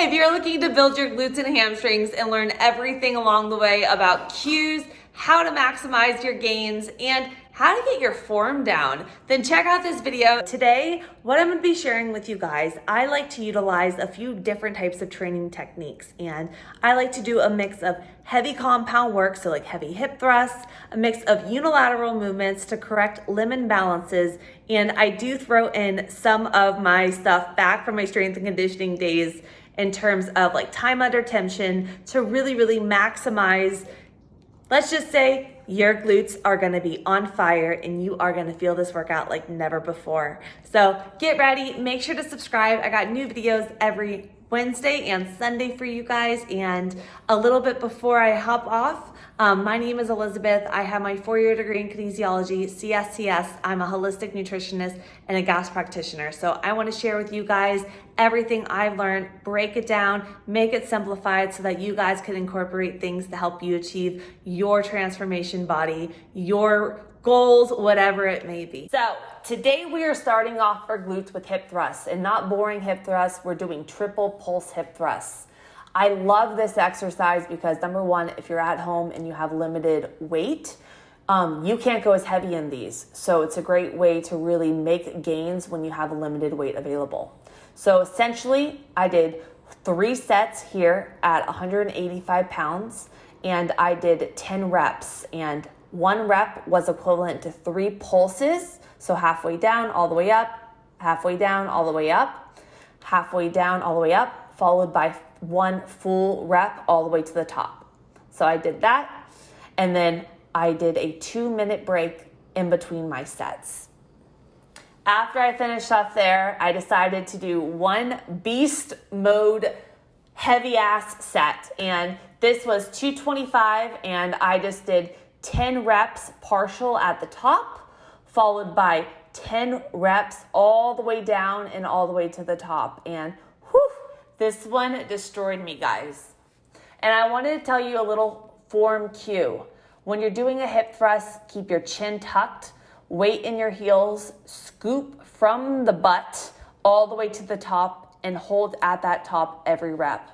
If you're looking to build your glutes and hamstrings and learn everything along the way about cues, how to maximize your gains, and how to get your form down, then check out this video. Today, what I'm gonna be sharing with you guys, I like to utilize a few different types of training techniques, and I like to do a mix of heavy compound work, so like heavy hip thrusts, a mix of unilateral movements to correct limb imbalances, and I do throw in some of my stuff back from my strength and conditioning days in terms of like time under tension to really maximize. Let's just say your glutes are gonna be on fire and you are gonna feel this workout like never before. So get ready, make sure to subscribe. I got new videos every Wednesday and Sunday for you guys. And a little bit before I hop off, my name is Elizabeth. I have my 4-year degree in kinesiology, CSCS. I'm a holistic nutritionist and a gas practitioner. So I wanna share with you guys everything I've learned, break it down, make it simplified so that you guys can incorporate things to help you achieve your transformation body, your goals, whatever it may be. So today we are starting off our glutes with hip thrusts, and not boring hip thrusts. We're doing triple pulse hip thrusts. I love this exercise because number one, if you're at home and you have limited weight, you can't go as heavy in these. So it's a great way to really make gains when you have a limited weight available. So essentially I did 3 sets here at 185 pounds, and I did 10 reps, and 1 rep was equivalent to 3 pulses. So halfway down, all the way up, halfway down, all the way up, halfway down, all the way up, followed by 1 full rep all the way to the top. So I did that. And then I did a 2-minute break in between my sets. After I finished up there, I decided to do 1 beast mode heavy ass set. And this was 225, and I just did 10 reps partial at the top, followed by 10 reps all the way down and all the way to the top. And whew, this one destroyed me, guys. And I wanted to tell you a little form cue. When you're doing a hip thrust, keep your chin tucked, weight in your heels, scoop from the butt all the way to the top, and hold at that top every rep.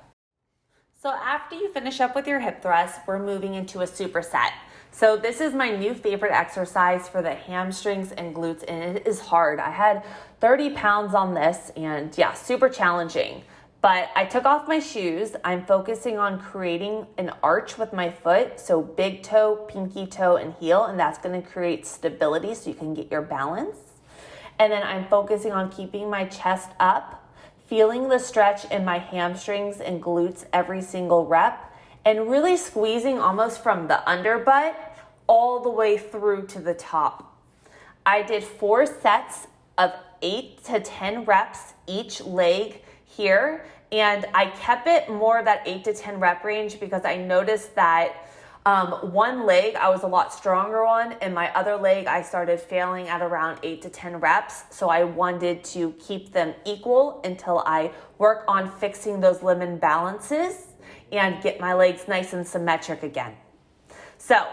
So after you finish up with your hip thrust, we're moving into a superset. So this is my new favorite exercise for the hamstrings and glutes, and it is hard. I had 30 pounds on this, and yeah, super challenging. But I took off my shoes. I'm focusing on creating an arch with my foot. So big toe, pinky toe, and heel, and that's gonna create stability so you can get your balance. And then I'm focusing on keeping my chest up, feeling the stretch in my hamstrings and glutes every single rep, and really squeezing almost from the underbutt all the way through to the top. I did 4 sets of 8 to 10 reps each leg here, and I kept it more that 8 to 10 rep range because I noticed that one leg I was a lot stronger on, and my other leg I started failing at around 8 to 10 reps. So I wanted to keep them equal until I work on fixing those limb imbalances and get my legs nice and symmetric again. So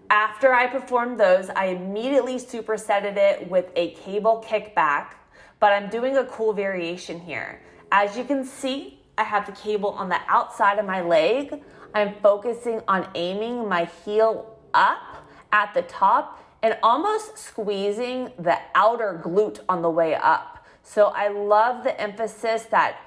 after I performed those, I immediately supersetted it with a cable kickback, but I'm doing a cool variation here. As you can see, I have the cable on the outside of my leg. I'm focusing on aiming my heel up at the top and almost squeezing the outer glute on the way up. So I love the emphasis that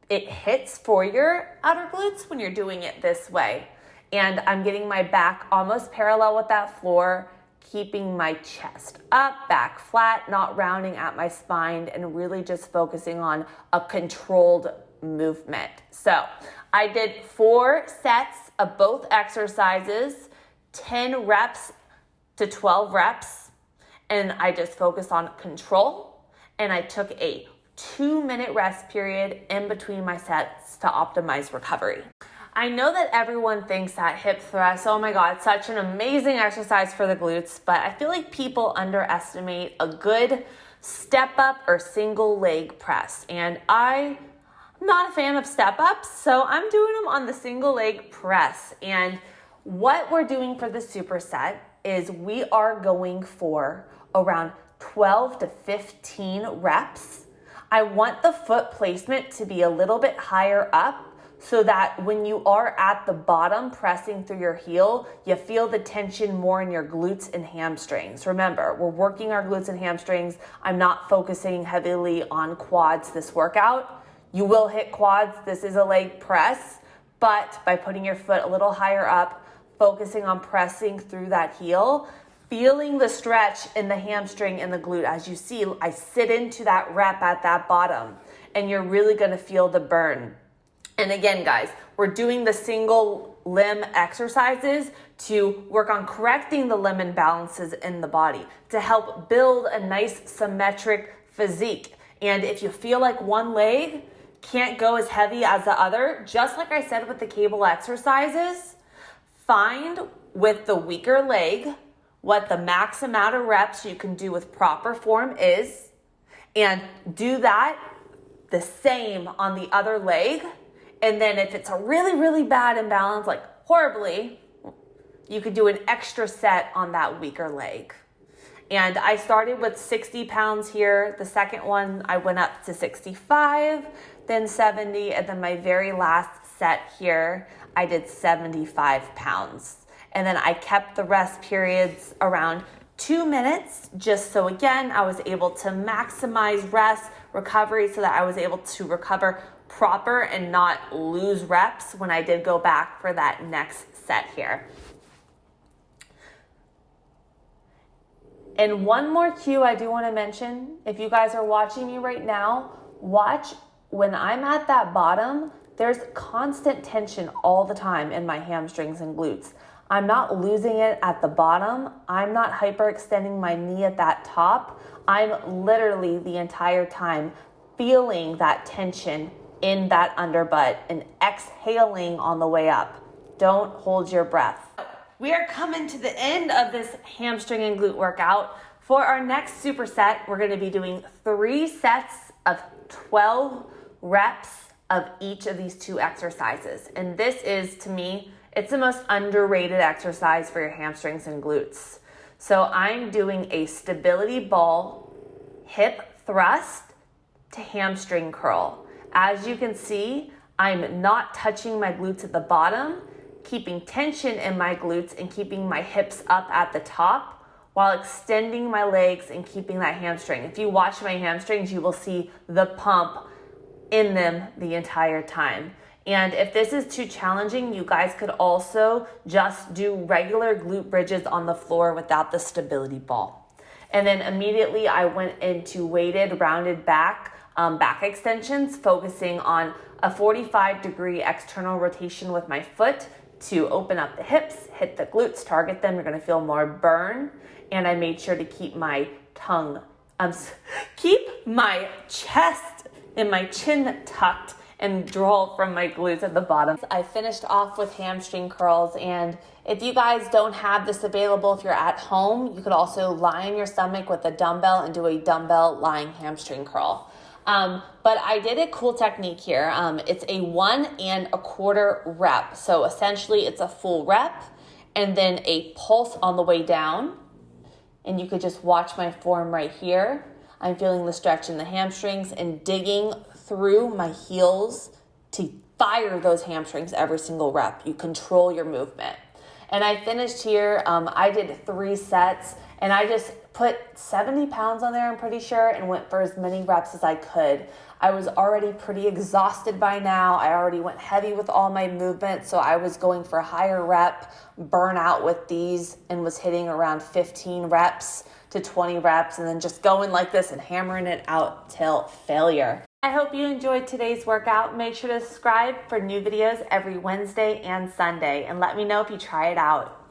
it hits for your outer glutes when you're doing it this way. And I'm getting my back almost parallel with that floor, keeping my chest up, back flat, not rounding at my spine, and really just focusing on a controlled movement. So I did 4 sets of both exercises, 10 reps to 12 reps, and I just focused on control, and I took a 2-minute rest period in between my sets to optimize recovery. I know that everyone thinks that hip thrust, oh my God, such an amazing exercise for the glutes, but I feel like people underestimate a good step up or single leg press. And I'm not a fan of step ups, so I'm doing them on the single leg press. And what we're doing for the superset is we are going for around 12 to 15 reps. I want the foot placement to be a little bit higher up so that when you are at the bottom pressing through your heel, you feel the tension more in your glutes and hamstrings. Remember, we're working our glutes and hamstrings. I'm not focusing heavily on quads this workout. You will hit quads. This is a leg press, but by putting your foot a little higher up, focusing on pressing through that heel, feeling the stretch in the hamstring and the glute. As you see, I sit into that rep at that bottom, and you're really gonna feel the burn. And again, guys, we're doing the single limb exercises to work on correcting the limb imbalances in the body to help build a nice symmetric physique. And if you feel like one leg can't go as heavy as the other, just like I said with the cable exercises, find with the weaker leg what the max amount of reps you can do with proper form is, and do that the same on the other leg. And then if it's a really, really bad imbalance, like horribly, you could do an extra set on that weaker leg. And I started with 60 pounds here. The second one, I went up to 65, then 70, and then my very last set here, I did 75 pounds. And then I kept the rest periods around 2 minutes, just so again, I was able to maximize rest, recovery, so that I was able to recover proper and not lose reps when I did go back for that next set here. And one more cue I do want to mention, if you guys are watching me right now, watch when I'm at that bottom, there's constant tension all the time in my hamstrings and glutes. I'm not losing it at the bottom. I'm not hyperextending my knee at that top. I'm literally the entire time feeling that tension in that underbutt and exhaling on the way up. Don't hold your breath. We are coming to the end of this hamstring and glute workout. For our next superset, we're gonna be doing 3 sets of 12 reps of each of these 2 exercises. And this is, to me, it's the most underrated exercise for your hamstrings and glutes. So I'm doing a stability ball hip thrust to hamstring curl. As you can see, I'm not touching my glutes at the bottom, keeping tension in my glutes and keeping my hips up at the top while extending my legs and keeping that hamstring. If you watch my hamstrings, you will see the pump in them the entire time. And if this is too challenging, you guys could also just do regular glute bridges on the floor without the stability ball. And then immediately I went into weighted rounded back extensions, focusing on a 45-degree external rotation with my foot to open up the hips, hit the glutes, target them. You're gonna feel more burn. And I made sure to keep my keep my chest and my chin tucked and draw from my glutes at the bottom. I finished off with hamstring curls, and if you guys don't have this available, if you're at home, you could also lie on your stomach with a dumbbell and do a dumbbell lying hamstring curl. But I did a cool technique here. It's a 1 1/4 rep. So essentially it's a full rep and then a pulse on the way down. And you could just watch my form right here. I'm feeling the stretch in the hamstrings and digging through my heels to fire those hamstrings every single rep. You control your movement. And I finished here, I did 3 sets, and I just put 70 pounds on there, I'm pretty sure, and went for as many reps as I could. I was already pretty exhausted by now. I already went heavy with all my movement, so I was going for higher rep burnout with these and was hitting around 15 reps to 20 reps and then just going like this and hammering it out till failure. I hope you enjoyed today's workout. Make sure to subscribe for new videos every Wednesday and Sunday, and let me know if you try it out.